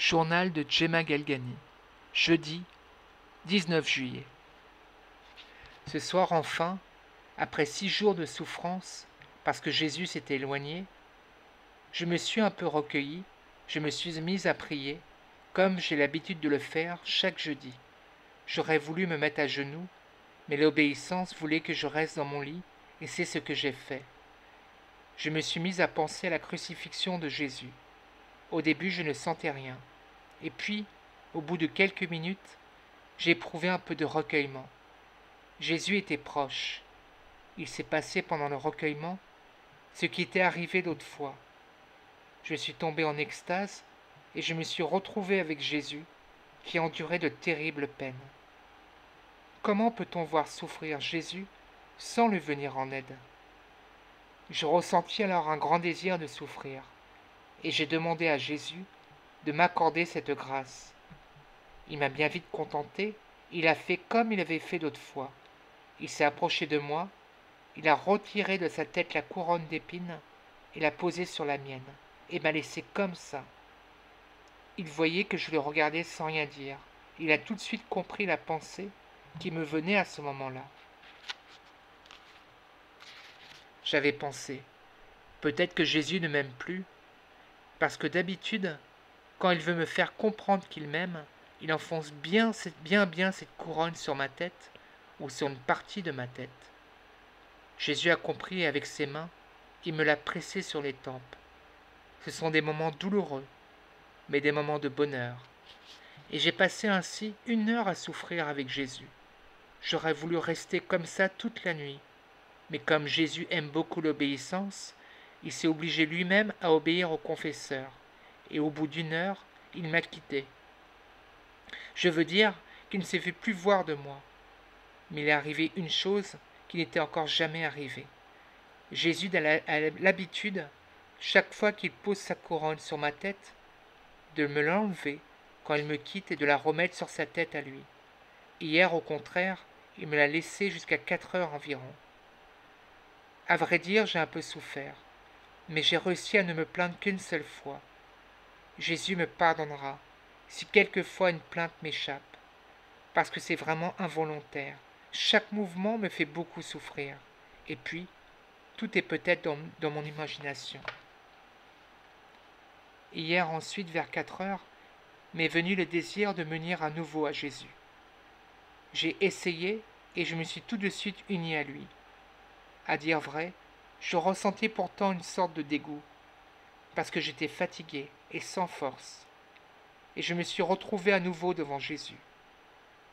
Journal de Gemma Galgani, jeudi 19 juillet. Ce soir enfin, après 6 jours de souffrance, parce que Jésus s'était éloigné, je me suis un peu recueillie, je me suis mise à prier, comme j'ai l'habitude de le faire chaque jeudi. J'aurais voulu me mettre à genoux, mais l'obéissance voulait que je reste dans mon lit, et c'est ce que j'ai fait. Je me suis mise à penser à la crucifixion de Jésus. Au début, je ne sentais rien. Et puis, au bout de quelques minutes, j'ai éprouvé un peu de recueillement. Jésus était proche. Il s'est passé pendant le recueillement ce qui était arrivé l'autre fois. Je suis tombé en extase et je me suis retrouvé avec Jésus qui endurait de terribles peines. Comment peut-on voir souffrir Jésus sans lui venir en aide? Je ressentis alors un grand désir de souffrir et j'ai demandé à Jésus de m'accorder cette grâce. Il m'a bien vite contenté, il a fait comme il avait fait l'autre fois. Il s'est approché de moi, il a retiré de sa tête la couronne d'épines et l'a posée sur la mienne, et m'a laissé comme ça. Il voyait que je le regardais sans rien dire. Il a tout de suite compris la pensée qui me venait à ce moment-là. J'avais pensé, peut-être que Jésus ne m'aime plus, parce que d'habitude, quand il veut me faire comprendre qu'il m'aime, il enfonce bien cette couronne sur ma tête ou sur une partie de ma tête. Jésus a compris et avec ses mains, il me l'a pressé sur les tempes. Ce sont des moments douloureux, mais des moments de bonheur. Et j'ai passé ainsi 1 heure à souffrir avec Jésus. J'aurais voulu rester comme ça toute la nuit, mais comme Jésus aime beaucoup l'obéissance, il s'est obligé lui-même à obéir au confesseur, et au bout d'1 heure, il m'a quitté. Je veux dire qu'il ne s'est fait plus voir de moi, mais il est arrivé une chose qui n'était encore jamais arrivée. Jésus a l'habitude, chaque fois qu'il pose sa couronne sur ma tête, de me l'enlever quand il me quitte et de la remettre sur sa tête à lui. Hier, au contraire, il me l'a laissée jusqu'à 4 heures environ. À vrai dire, j'ai un peu souffert, mais j'ai réussi à ne me plaindre qu'une seule fois. Jésus me pardonnera si quelquefois une plainte m'échappe, parce que c'est vraiment involontaire. Chaque mouvement me fait beaucoup souffrir. Et puis, tout est peut-être dans mon imagination. Hier ensuite, vers 4 heures, m'est venu le désir de m'unir à nouveau à Jésus. J'ai essayé et je me suis tout de suite uni à lui. À dire vrai, je ressentais pourtant une sorte de dégoût, parce que j'étais fatigué et sans force. Et je me suis retrouvé à nouveau devant Jésus.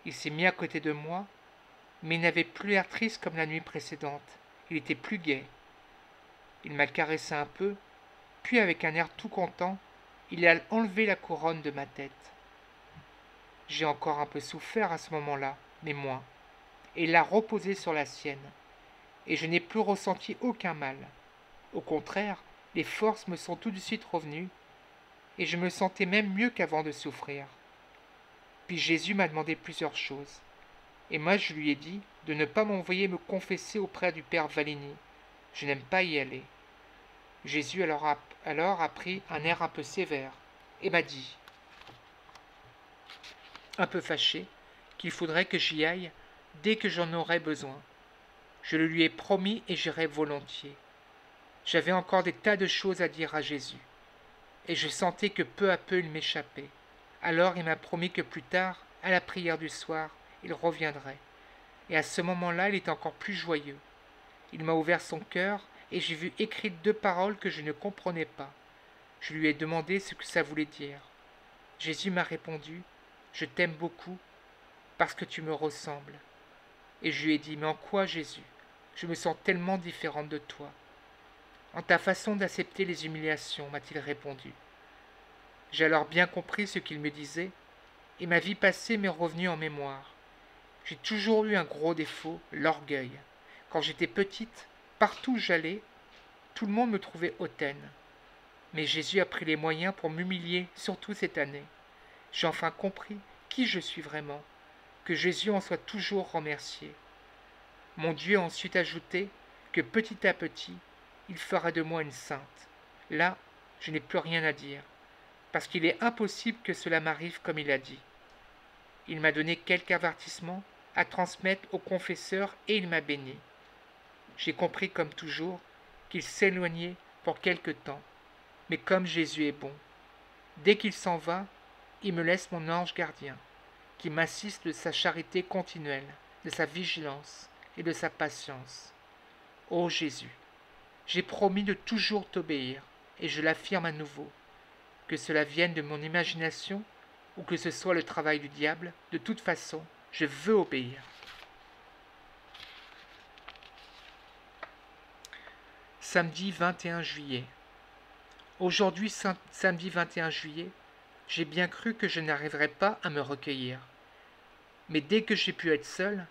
Il s'est mis à côté de moi, mais il n'avait plus l'air triste comme la nuit précédente. Il était plus gai. Il m'a caressé un peu, puis avec un air tout content, il a enlevé la couronne de ma tête. J'ai encore un peu souffert à ce moment-là, mais moins, et il l'a reposée sur la sienne, et je n'ai plus ressenti aucun mal. Au contraire, les forces me sont tout de suite revenues, et je me sentais même mieux qu'avant de souffrir. Puis Jésus m'a demandé plusieurs choses, et moi je lui ai dit de ne pas m'envoyer me confesser auprès du Père Valigny. Je n'aime pas y aller. Jésus alors a pris un air un peu sévère, et m'a dit, un peu fâché, qu'il faudrait que j'y aille dès que j'en aurais besoin. Je le lui ai promis et j'irai volontiers. J'avais encore des tas de choses à dire à Jésus, et je sentais que peu à peu il m'échappait. Alors il m'a promis que plus tard, à la prière du soir, il reviendrait. Et à ce moment-là, il était encore plus joyeux. Il m'a ouvert son cœur, et j'ai vu écrites 2 paroles que je ne comprenais pas. Je lui ai demandé ce que ça voulait dire. Jésus m'a répondu, « Je t'aime beaucoup, parce que tu me ressembles. » Et je lui ai dit, « Mais en quoi, Jésus? Je me sens tellement différente de toi. » « En ta façon d'accepter les humiliations, m'a-t-il répondu. J'ai alors bien compris ce qu'il me disait, et ma vie passée m'est revenue en mémoire. J'ai toujours eu un gros défaut, l'orgueil. Quand j'étais petite, partout où j'allais, tout le monde me trouvait hautaine. Mais Jésus a pris les moyens pour m'humilier, surtout cette année. J'ai enfin compris qui je suis vraiment, que Jésus en soit toujours remercié. Mon Dieu a ensuite ajouté que petit à petit, il fera de moi une sainte. Là, je n'ai plus rien à dire. parce qu'il est impossible que cela m'arrive comme il a dit. Il m'a donné quelques avertissements à transmettre au confesseur et il m'a béni. J'ai compris comme toujours qu'il s'éloignait pour quelque temps, mais comme Jésus est bon, dès qu'il s'en va, il me laisse mon ange gardien, qui m'assiste de sa charité continuelle, de sa vigilance et de sa patience. Ô Jésus, j'ai promis de toujours t'obéir, et je l'affirme à nouveau. Que cela vienne de mon imagination ou que ce soit le travail du diable, de toute façon, je veux obéir. Samedi 21 juillet. Aujourd'hui, samedi 21 juillet, j'ai bien cru que je n'arriverais pas à me recueillir. Mais dès que j'ai pu être seul,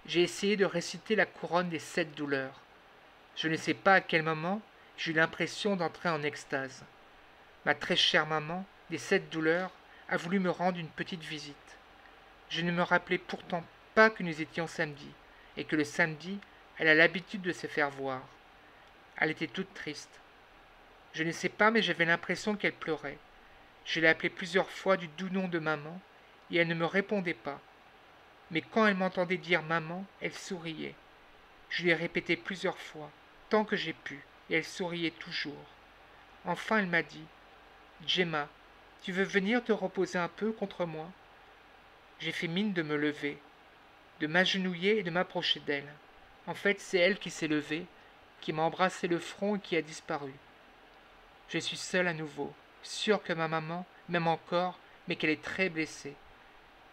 j'ai essayé de réciter la couronne des 7 douleurs. Je ne sais pas à quel moment j'ai eu l'impression d'entrer en extase. Ma très chère maman, des 7 douleurs, a voulu me rendre une petite visite. Je ne me rappelais pourtant pas que nous étions samedi, et que le samedi, elle a l'habitude de se faire voir. Elle était toute triste. Je ne sais pas, mais j'avais l'impression qu'elle pleurait. Je l'ai appelée plusieurs fois du doux nom de maman, et elle ne me répondait pas. Mais quand elle m'entendait dire maman, elle souriait. Je lui ai répété plusieurs fois, tant que j'ai pu, et elle souriait toujours. Enfin, elle m'a dit « Gemma, tu veux venir te reposer un peu contre moi ?» J'ai fait mine de me lever, de m'agenouiller et de m'approcher d'elle. En fait, c'est elle qui s'est levée, qui m'a embrassé le front et qui a disparu. Je suis seul à nouveau, sûr que ma maman m'aime encore, mais qu'elle est très blessée.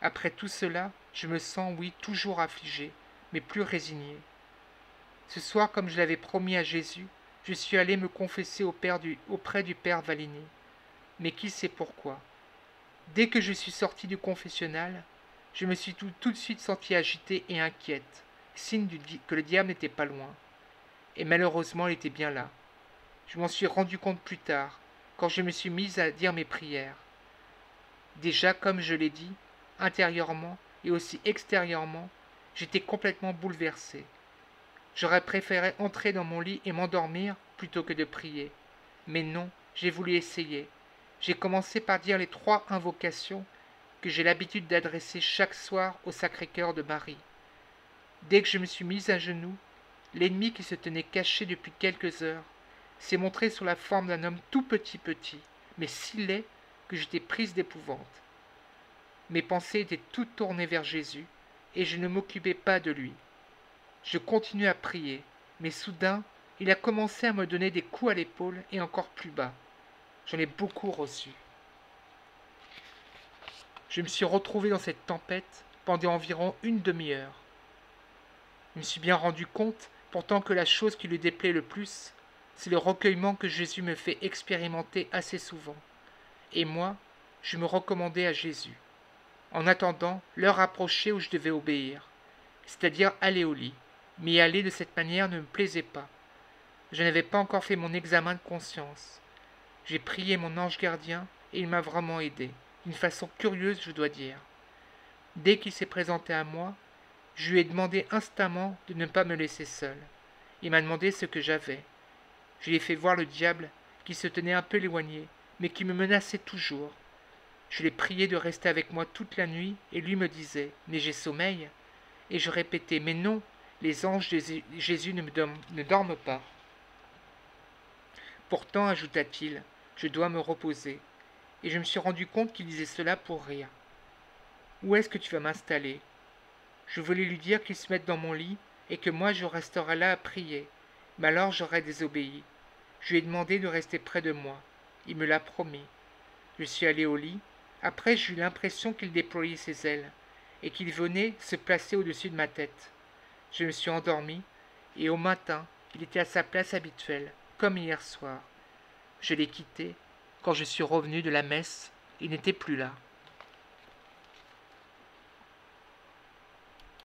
Après tout cela, je me sens, oui, toujours affligé, mais plus résigné. Ce soir, comme je l'avais promis à Jésus, je suis allé me confesser auprès du Père Valigny. Mais qui sait pourquoi? Dès que je suis sorti du confessionnal, je me suis tout de suite senti agité et inquiète, signe que le diable n'était pas loin. Et malheureusement, il était bien là. Je m'en suis rendu compte plus tard, quand je me suis mise à dire mes prières. Déjà, comme je l'ai dit, intérieurement et aussi extérieurement, j'étais complètement bouleversé. J'aurais préféré entrer dans mon lit et m'endormir plutôt que de prier. Mais non, j'ai voulu essayer. J'ai commencé par dire les 3 invocations que j'ai l'habitude d'adresser chaque soir au Sacré-Cœur de Marie. Dès que je me suis mise à genoux, l'ennemi qui se tenait caché depuis quelques heures s'est montré sous la forme d'un homme tout petit, mais si laid que j'étais prise d'épouvante. Mes pensées étaient toutes tournées vers Jésus, et je ne m'occupais pas de lui. Je continuais à prier, mais soudain, il a commencé à me donner des coups à l'épaule et encore plus bas. J'en ai beaucoup reçu. Je me suis retrouvé dans cette tempête pendant environ une demi-heure. Je me suis bien rendu compte, pourtant, que la chose qui lui déplaît le plus, c'est le recueillement que Jésus me fait expérimenter assez souvent. Et moi, je me recommandais à Jésus. En attendant, l'heure approchait où je devais obéir, c'est-à-dire aller au lit. Mais y aller de cette manière ne me plaisait pas. Je n'avais pas encore fait mon examen de conscience. J'ai prié mon ange gardien et il m'a vraiment aidé, d'une façon curieuse, je dois dire. Dès qu'il s'est présenté à moi, je lui ai demandé instamment de ne pas me laisser seul. Il m'a demandé ce que j'avais. Je lui ai fait voir le diable qui se tenait un peu éloigné, mais qui me menaçait toujours. Je l'ai prié de rester avec moi toute la nuit, et lui me disait « Mais j'ai sommeil ?» Et je répétais « Mais non, les anges de Jésus ne dorment pas. » Pourtant, ajouta-t-il, je dois me reposer. Et je me suis rendu compte qu'il disait cela pour rire. Où est-ce que tu vas m'installer? Je voulais lui dire qu'il se mette dans mon lit et que moi je resterais là à prier. Mais alors j'aurais désobéi. Je lui ai demandé de rester près de moi. Il me l'a promis. Je suis allé au lit. Après, j'ai eu l'impression qu'il déployait ses ailes et qu'il venait se placer au-dessus de ma tête. Je me suis endormi et au matin, il était à sa place habituelle, comme hier soir. Je l'ai quitté. Quand je suis revenu de la messe, il n'était plus là.